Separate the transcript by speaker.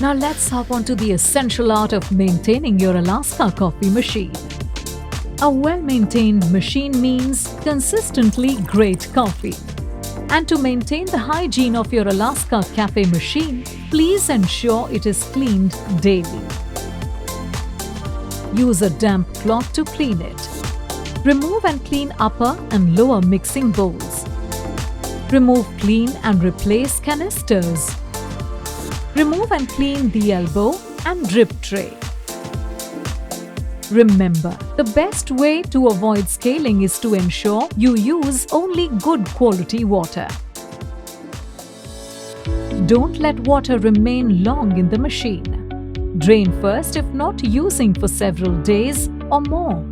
Speaker 1: Now let's hop onto the essential art of maintaining your Alaska coffee machine. A well-maintained machine means consistently great coffee. And to maintain the hygiene of your Alaska cafe machine, please ensure it is cleaned daily. Use a damp cloth to clean it. Remove and clean upper and lower mixing bowls. Remove, clean and replace canisters. Remove and clean the elbow and drip tray. Remember, the best way to avoid scaling is to ensure you use only good quality water. Don't let water remain long in the machine. Drain first if not using for several days or more.